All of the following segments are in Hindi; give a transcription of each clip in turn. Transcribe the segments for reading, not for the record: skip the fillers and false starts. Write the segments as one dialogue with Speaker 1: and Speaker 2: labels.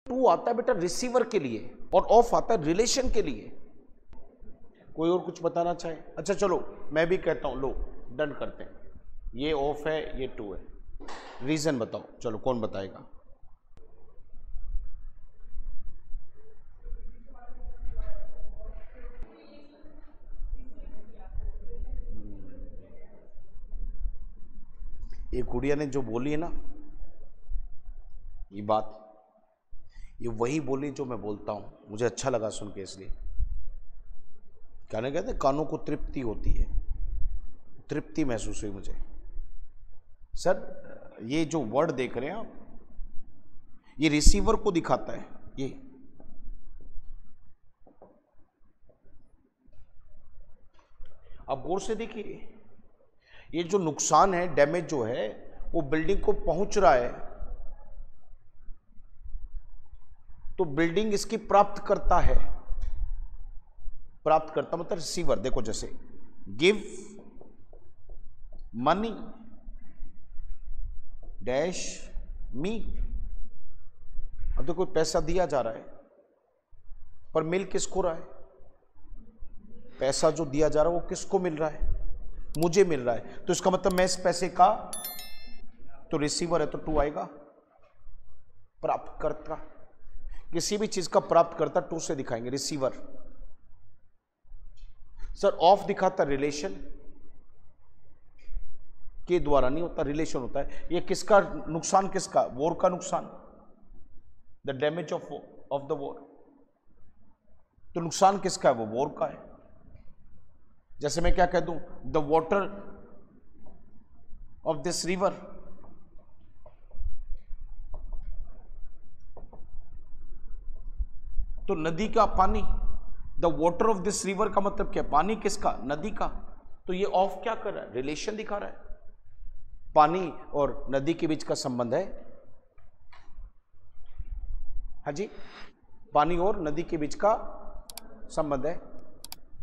Speaker 1: टू आता है बेटा रिसीवर के लिए और ऑफ आता है रिलेशन के लिए। कोई और कुछ बताना चाहे? अच्छा चलो मैं भी कहता हूं, लो डन करते हैं। ये ऑफ है, ये टू है। रीजन बताओ, चलो कौन बताएगा? ये गुड़िया ने जो बोली है ना, ये बात, ये वही बोली जो मैं बोलता हूं। मुझे अच्छा लगा सुन के, इसलिए कहने कहते कानों को तृप्ति होती है, तृप्ति महसूस हुई मुझे। सर ये जो वर्ड देख रहे हैं आप, ये रिसीवर को दिखाता है। ये आप गौर से देखिए, ये जो नुकसान है, डैमेज जो है, वो बिल्डिंग को पहुंच रहा है, तो बिल्डिंग इसकी प्राप्त करता है। प्राप्त करता मतलब रिसीवर। देखो जैसे गिव मनी डैश मी। अब देखो पैसा दिया जा रहा है, पर मिल किसको रहा है? पैसा जो दिया जा रहा है वो किसको मिल रहा है? मुझे मिल रहा है। तो इसका मतलब मैं इस पैसे का तो रिसीवर है, तो टू आएगा। प्राप्तकर्ता, किसी भी चीज का प्राप्त करता टू से दिखाएंगे, रिसीवर। सर ऑफ दिखाता रिलेशन के द्वारा नहीं होता, रिलेशन होता है। ये किसका नुकसान? किसका? वॉर का नुकसान, the damage of the war. तो नुकसान किसका है? वो वॉर का है। जैसे मैं क्या कह दूं, the water of this river, तो नदी का पानी, the water of this river का मतलब क्या? पानी किसका? नदी का। तो ये ऑफ क्या कर रहा है? रिलेशन दिखा रहा है। पानी और नदी के बीच का संबंध है। हाँ जी, पानी और नदी के बीच का संबंध है।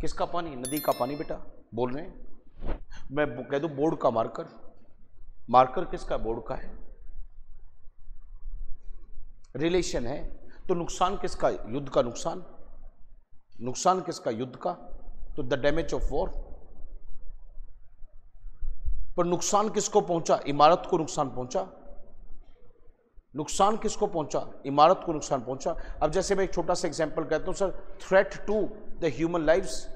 Speaker 1: किसका पानी? नदी का पानी बेटा। बोल रहे हैं, मैं कह दूं बोर्ड का मार्कर। मार्कर किसका? बोर्ड का है। रिलेशन है। तो नुकसान किसका? युद्ध का नुकसान। नुकसान किसका? युद्ध का। तो द डैमेज ऑफ वॉर। पर नुकसान किसको पहुंचा? इमारत को नुकसान पहुंचा। नुकसान किसको पहुंचा? इमारत को नुकसान पहुंचा। अब जैसे मैं एक छोटा सा एग्जांपल कहता हूं, sir threat to the human lives,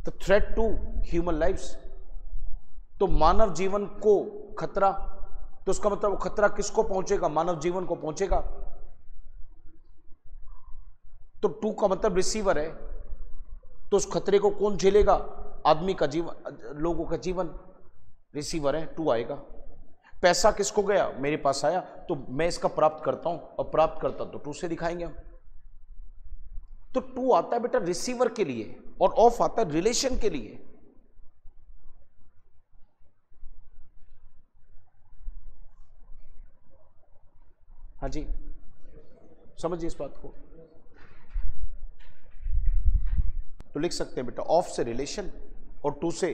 Speaker 1: the threat to human lives, तो मानव जीवन को खतरा। तो उसका मतलब वो खतरा किसको पहुंचेगा? मानव जीवन को पहुंचेगा। तो टू का मतलब रिसीवर है। तो उस खतरे को कौन झेलेगा? आदमी का जीवन, लोगों का जीवन। रिसीवर है, टू आएगा। पैसा किसको गया? मेरे पास आया, तो मैं इसका प्राप्त करता हूं, और प्राप्त करता तो टू से दिखाएंगे हम। तो टू आता है बेटा रिसीवर के लिए और ऑफ आता है रिलेशन के लिए। हाँ जी, समझिए इस बात को। तो लिख सकते हैं बेटा, ऑफ से रिलेशन और टू से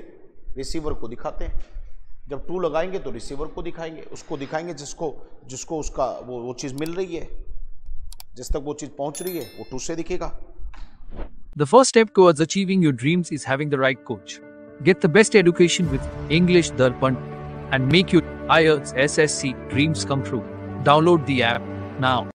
Speaker 1: रिसीवर को दिखाते हैं। जब टू लगाएंगे तो रिसीवर को दिखाएंगे, उसको दिखाएंगे जिसको उसका वो चीज मिल रही है, जिस तक वो चीज पहुंच रही है, वो टू से दिखेगा।
Speaker 2: The first step towards achieving your dreams is having the right coach. Get the best education with English Darpan and make your IELTS SSC dreams come true. Download the app now.